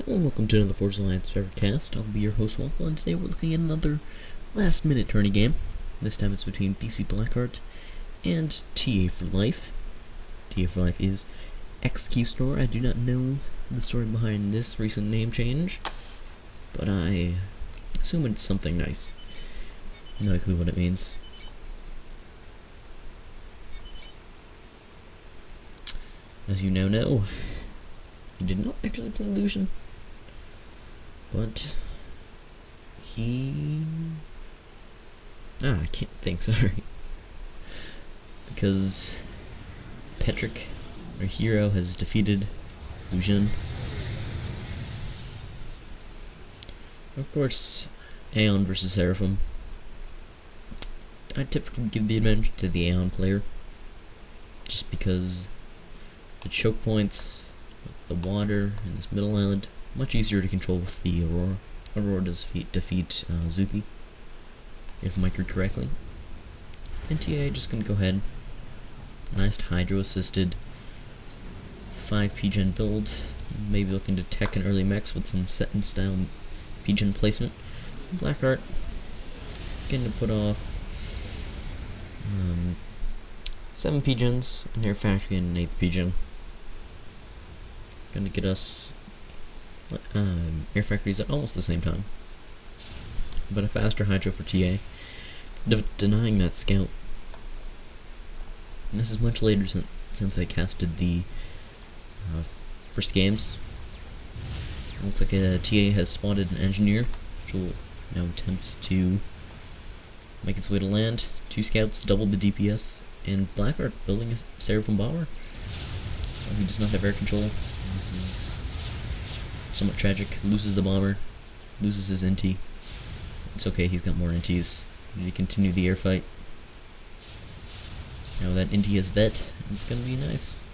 Hello and welcome to another Forza Alliance Favorcast. I'll be your host, Swkoll, and today we're looking at another last-minute tourney game. This time it's between BC Blackheart and TA4Life. TA4Life is X-Keystore. I do not know the story behind this recent name change, but I assume it's something nice. No clue what it means. As you now know, he did not actually play Lucian, but I can't think, sorry. Because Patrick, our hero, has defeated Lucian. Of course, Aeon versus Seraphim. I typically give the advantage to the Aeon player, just because the choke points, the water, and this middle island, much easier to control with the Aurora. Aurora does defeat Zuthi, if microed correctly. And TA just gonna go ahead. Nice hydro assisted 5 P-Gen build, maybe looking to tech an early mechs with some set in style P-Gen placement. Blackheart getting to put off 7 P-Gens, an air factory and an 8th P-Gen. Gonna get us air factories at almost the same time, but a faster hydro for TA, denying that scout. And this is much later since I casted the first games. It looks like TA has spotted an engineer, which will now attempt to make its way to land. 2 scouts, double the DPS, and Blackheart building a Seraphim bomber. He does not have air control. This is somewhat tragic. Loses the bomber, loses his NT. It's okay, he's got more NTs. We need to continue the air fight. Now that NT has vet, it's gonna be nice.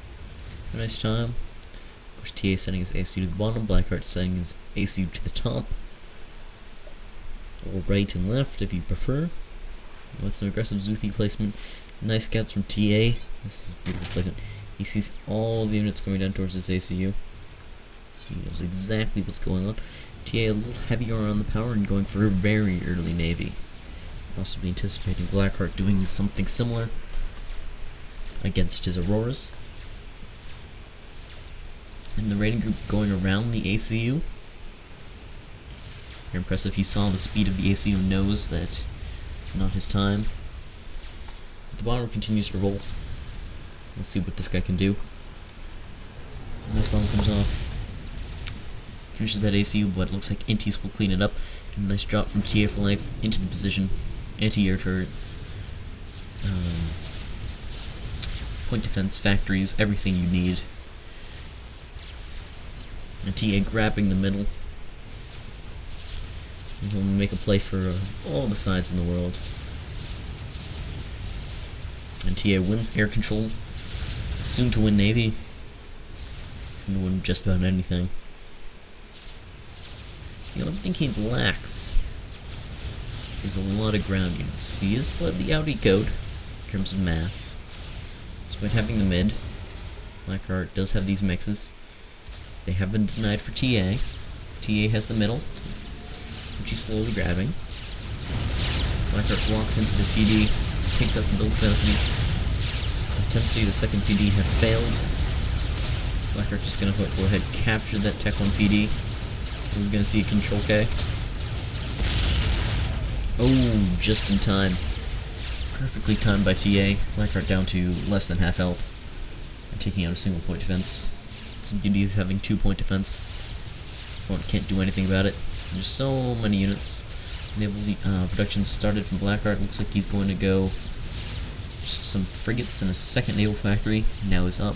A nice time. Of course, TA setting his AC to the bottom, Blackheart setting his AC to the top. Or right and left if you prefer. With some aggressive Zuthi placement. Nice scouts from TA. This is beautiful placement. He sees all the units coming down towards his ACU. He knows exactly what's going on. TA a little heavier on the power and going for a very early navy. Possibly anticipating Blackheart doing something similar against his Auroras. And the raiding group going around the ACU. Very impressive. He saw the speed of the ACU, knows that it's not his time. But the bomber continues to roll. Let's see what this guy can do. Nice bomb comes off. Finishes that ACU, but it looks like NTs will clean it up. And a nice drop from TA4Life into the position. Anti-air turrets. Point defense, factories, everything you need. And TA grabbing the middle. And he'll make a play for all the sides in the world. And TA wins air control. Soon to win Navy. Soon to win just about anything. The only thing he lacks is a lot of ground units. He is slightly out-ecoed in terms of mass. Despite having the mid, Blackheart does have these mixes. They have been denied for TA. TA has the middle, which he's slowly grabbing. Blackheart walks into the PD, takes out the build capacity. Attempts to get a second PD have failed. Blackheart just gonna go ahead and capture that Tech 1 PD. We're gonna see a control K. Oh, just in time. Perfectly timed by TA. Blackheart down to less than half health. And taking out a single point defense. It's the beauty of having 2-point defense. Opponent can't do anything about it. There's so many units. Naval production started from Blackheart. Looks like he's going to go some frigates and a second naval factory. Now is up.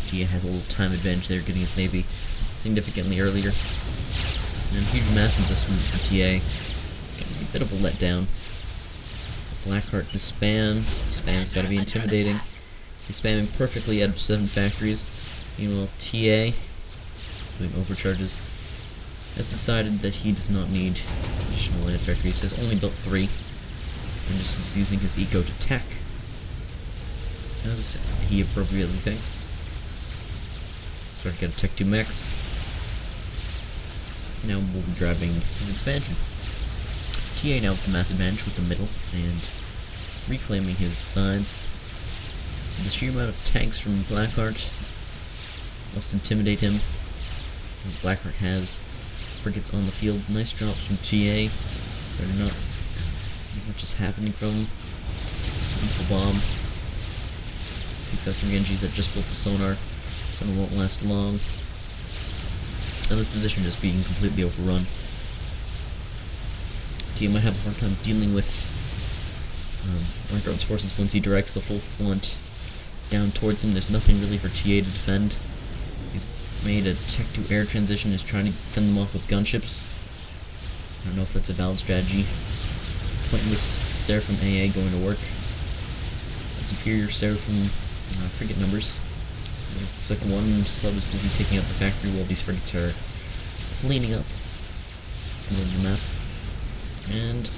TA has a little time advantage there, getting his navy significantly earlier. And a huge mass investment for TA. Getting a bit of a letdown. Blackheart to spam. Spam's got to be intimidating. He's spamming perfectly out of 7 factories. Meanwhile, TA, doing overcharges, has decided that he does not need additional land factories. Has only built 3. And just is using his eco to tech, as he appropriately thinks. Start to get a Tech 2 mechs. Now we'll be driving his expansion. TA now with the mass advantage with the middle and reclaiming his sides. The sheer amount of tanks from Blackheart must intimidate him. Blackheart has frigates on the field. Nice drops from TA. They're not much is happening from Beautiful bomb. Takes out 3 Genjis that just built a sonar. Sonar won't last long. And this position just being completely overrun. TA might have a hard time dealing with Blackheart's forces once he directs the full front down towards him. There's nothing really for TA to defend. He's made a tech-to-air transition, is trying to fend them off with gunships. I don't know if that's a valid strategy. Pointless Seraphim AA going to work. And superior Seraphim frigate numbers. The second one, sub is busy taking out the factory while these frigates are cleaning up the middle of the map. And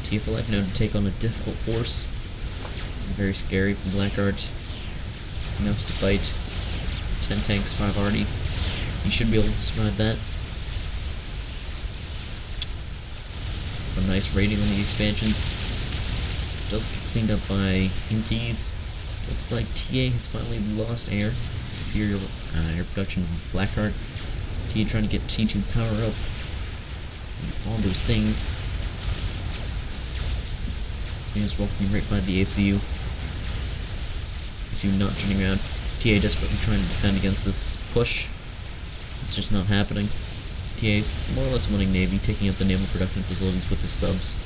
TA4Life now to take on a difficult force. This is very scary for Blackheart. He knows to fight. 10 tanks, 5 arty. He should be able to survive that. A nice rating on the expansions. Does get cleaned up by Inties. Looks like TA has finally lost air. Superior air production of Blackheart. TA trying to get T2 power up. All those things. Is walking right by the ACU. ACU not turning around. TA desperately trying to defend against this push. It's just not happening. TA's more or less winning Navy, taking out the naval production facilities with the subs.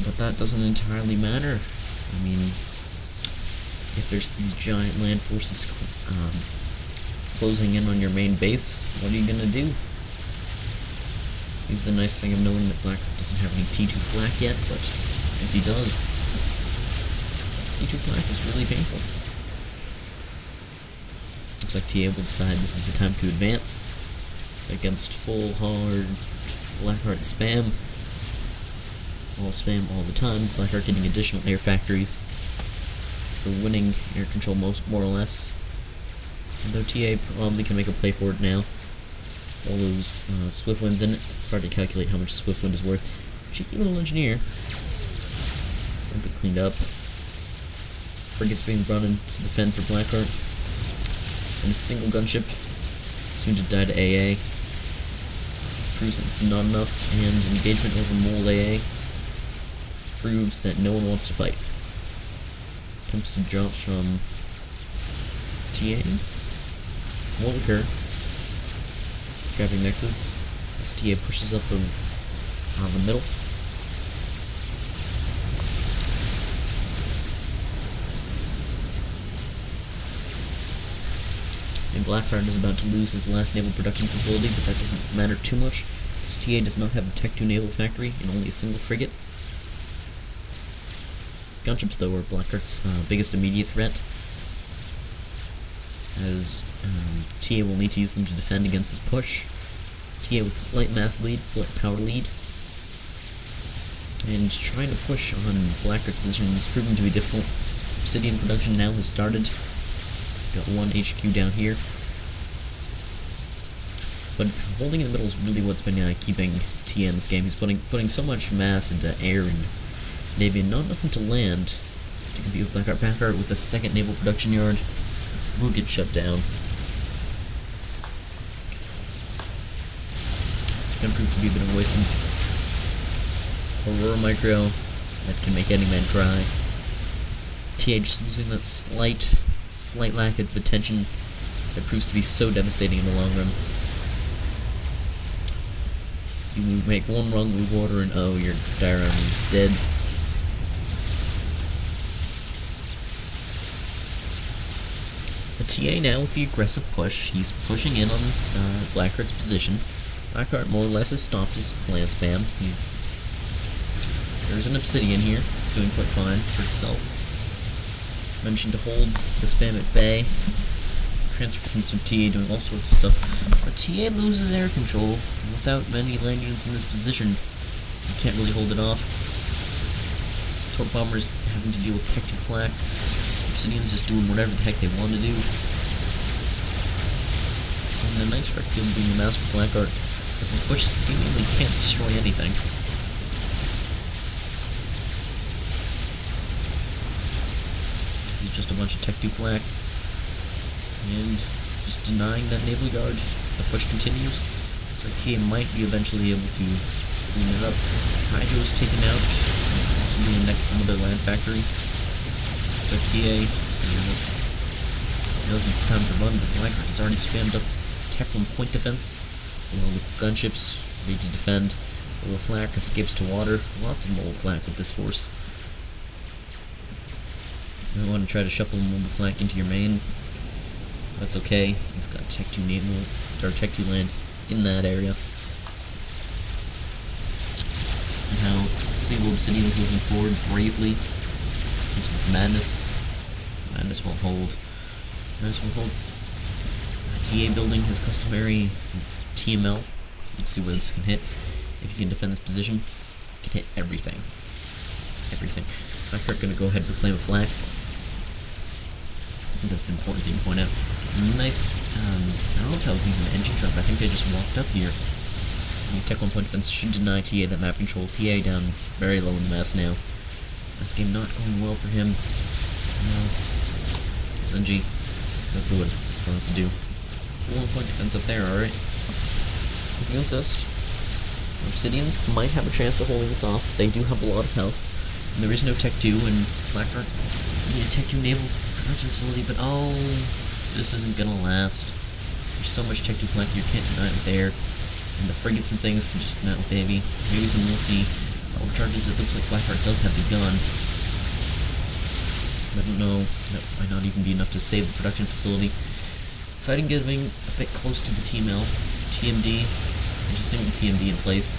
But that doesn't entirely matter. I mean, if there's these giant land forces closing in on your main base, what are you gonna do? Here's the nice thing of knowing that Blackheart doesn't have any T2 flak yet, but as he does, T2 flak is really painful. Looks like TA will decide this is the time to advance against full hard Blackheart spam. All spam all the time. Blackheart getting additional air factories for winning air control more or less. Although TA probably can make a play for it now. With all those swift winds in it, it's hard to calculate how much swift wind is worth. Cheeky little engineer. Won't be cleaned up. Frigates being brought in to defend for Blackheart. And a single gunship, soon to die to AA. Proves it's not enough, and engagement over Mold AA proves that no one wants to fight. Attempts to drops from TA. Won't occur. Grabbing Nexus as TA pushes up the middle. And Blackheart is about to lose his last naval production facility, but that doesn't matter too much, as TA does not have a Tech 2 naval factory and only a single frigate. Gunships, though, are Blackheart's biggest immediate threat, as TA will need to use them to defend against this push. TA with slight mass lead, slight power lead, and trying to push on Blackheart's position is proving to be difficult. Obsidian production now has started. Got 1 HQ down here, but holding in the middle is really what's been keeping TA in this game. He's putting so much mass into air and navy, and not enough into land to compete with Blackheart. Blackheart with the second naval production yard will get shut down. Gonna prove to be a bit of a waste. Aurora micro that can make any man cry. TA just losing that slight lack of attention that proves to be so devastating in the long run. You make one wrong move order and oh, your dire army is dead. But TA now with the aggressive push, he's pushing in on Blackheart's position. Blackheart more or less has stopped his land spam. There's an Obsidian here, it's doing quite fine for itself. Mentioned to hold the spam at bay. Transfer from some TA doing all sorts of stuff. But TA loses air control. Without many land units in this position, you can't really hold it off. Torp bombers having to deal with Tech 2 flak. Obsidian's just doing whatever the heck they want to do. And a nice wreck field being amassed for Blackheart, as his push seemingly can't destroy anything. He's just a bunch of Tech 2 flak. And just denying that naval yard. The push continues. Looks like TA might be eventually able to clean it up. Hydro is taken out, possibly another land factory. Looks like TA knows it's time to run, but Blackheart has already spammed up Tech 1 point defense, along with gunships ready to defend. Mobile flak escapes to water. Lots of mobile flak with this force. I want to try to shuffle mobile flak into your main. That's okay. He's got Tech 2 naval or Tech 2 land in that area. Somehow, single Obsidian is moving forward bravely into Madness. Madness will hold. Madness will hold. TA building his customary TML. Let's see where this can hit. If you can defend this position, you can hit everything. Everything. Blackheart gonna go ahead and reclaim a flag. I think that's an important thing to point out. Nice. I don't know if that was even an engine drop. I think they just walked up here. Tech 1 point defense should deny TA that map control. TA down very low in the mass now. This game not going well for him. No. Zenji, no clue what he wants to do. 1 point defense up there, alright. If you insist. Obsidians might have a chance of holding this off. They do have a lot of health. And there is no Tech 2, and Blackheart need a Tech 2 naval production facility, but oh, this isn't gonna last. There's so much Tech 2 flank you can't deny it with air. And the frigates and things can just mount with AV. Maybe some multi overcharges. It looks like Blackheart does have the gun. I don't know. That might not even be enough to save the production facility. Fighting getting a bit close to the TML. TMD. There's a single TMD in place.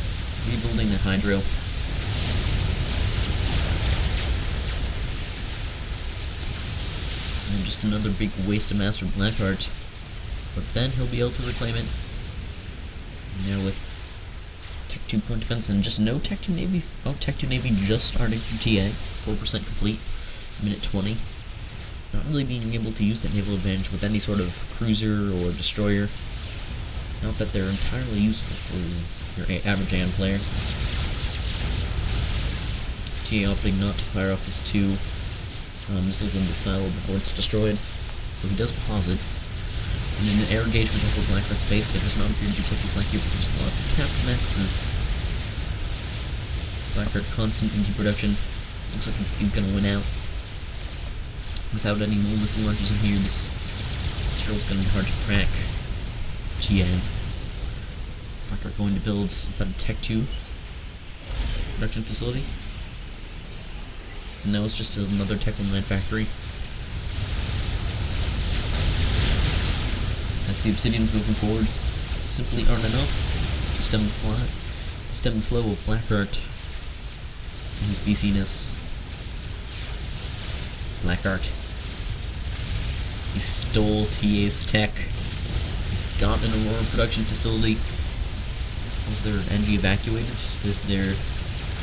Rebuilding that Hydro. And just another big waste of Master Blackheart. But then he'll be able to reclaim it. Now with Tech 2 point defense and just no Tech 2 Navy. Oh, Tech 2 Navy just starting from TA. 4% complete. Minute 20. Not really being able to use that naval advantage with any sort of cruiser or destroyer. Not that they're entirely useful for your average AM player. TA opting not to fire off his 2 missiles in the silo before it's destroyed. But he does pause it. And in an air engagement over Blackheart's base, there does not appear to be Tech 2 flank here, but there's lots of Captain X's. Blackheart constant into production. Looks like he's gonna win out. Without any more missile launchers in here, this turtle's gonna be hard to crack. TA. Blackheart going to build, is that a Tech 2 production facility? No, it's just another Tech 1 land factory. As the Obsidians moving forward simply aren't enough to stem the flow of Blackheart and his BC-ness. Blackheart. He stole TA's tech. He's got an Aurora production facility. Was their NG evacuated? Is there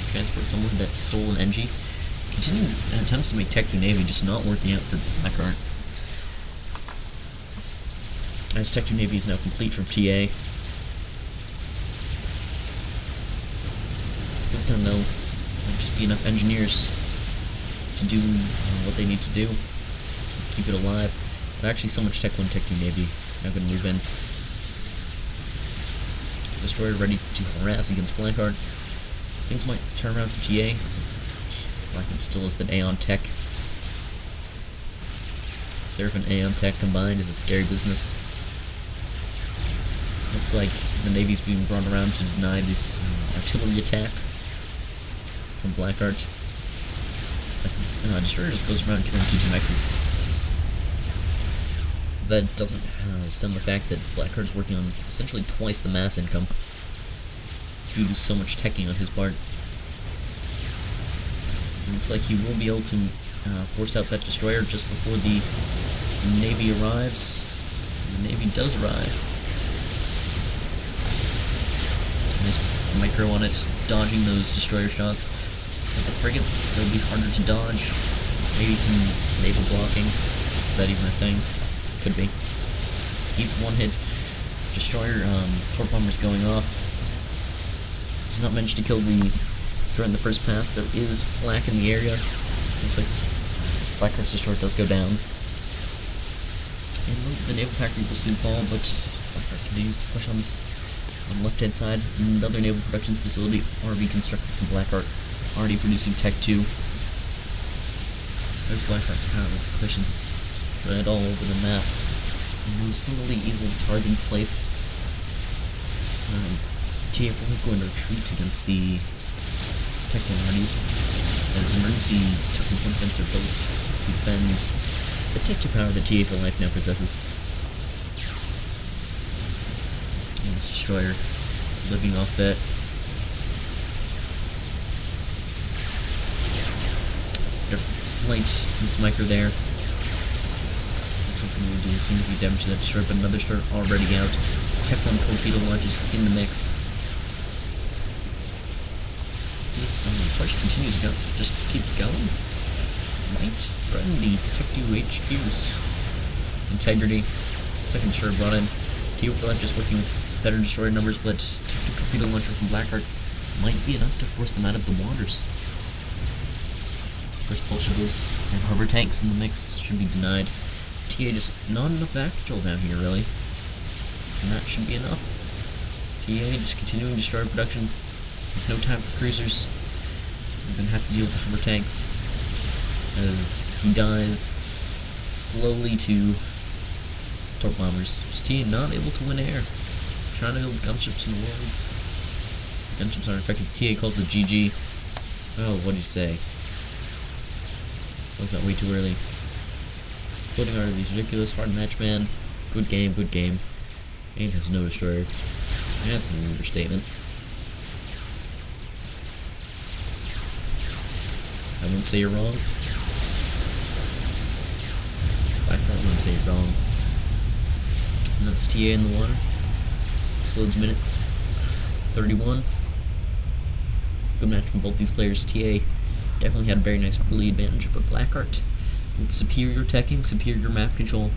transport someone that stole an NG? Continuing attempts to make Tech 2 Navy just not working out for Blackheart. As Tech 2 Navy is now complete from TA. This time though, there'll just be enough engineers to do what they need to do to keep it alive. But actually so much Tech 1, Tech 2 Navy now going to move in. Destroyer ready to harass against Blackheart. Things might turn around for TA. Blackheart still has that Aeon Tech. Seraph and Aeon Tech combined is a scary business. Looks like the Navy's being brought around to deny this artillery attack from Blackheart. As this destroyer just goes around killing T2X's. That doesn't stem the fact that Blackheart's working on essentially twice the mass income due to so much teching on his part. It looks like he will be able to force out that destroyer just before the Navy arrives. The Navy does arrive. Nice micro on it, dodging those destroyer shots. But the frigates, they'll be harder to dodge. Maybe some naval blocking. Is that even a thing? Could be. Eats one hit. Destroyer, torp bombers going off. Does not manage to kill the during the first pass. There is flak in the area. Looks like Blackheart's Destroyer does go down. And the naval factory will soon fall, but Blackheart continues to push on this on the left-hand side. Another naval production facility already constructed from Blackheart, already producing Tech 2. There's Blackheart's power escalation spread all over the map. No singly easily targeted place. TA4Life going to retreat against the Technologies as emergency technical defense are built to defend the Tech 2 power that TA4Life now possesses. And this Destroyer living off that. Slight micro there. Looks like we will do significant damage to that Destroyer, but another Destroyer already out. Tech 1 torpedo launches in the mix. This push continues, just keeps going. Might threaten the Tech 2 HQ's integrity. Second Destroyer brought in. TA4Life just working with better Destroyer numbers, but Tech 2 torpedo launcher from Blackheart might be enough to force them out of the waters. First Bolsheviks and hover tanks in the mix should be denied. TA just not enough back control down here, really. And that should be enough. TA just continuing Destroyer production. There's no time for cruisers. We're gonna have to deal with the hover tanks as he dies slowly to torp bombers. Just TA not able to win air. Trying to build gunships in the world. Gunships aren't effective. TA calls the GG. Oh, what do you say? Was that way too early? Floating artillery is ridiculous. Hard match, man. Good game, good game. And has no Destroyer. That's an understatement. I wouldn't say you're wrong. Blackheart wouldn't say you're wrong. And that's TA in the water. Explodes minute 31. Good match from both these players. TA definitely had a very nice early advantage, but Blackheart with superior teching, superior map control,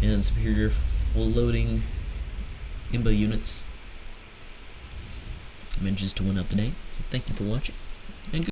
and superior floating IMBA units manages to win out the day. So thank you for watching, and good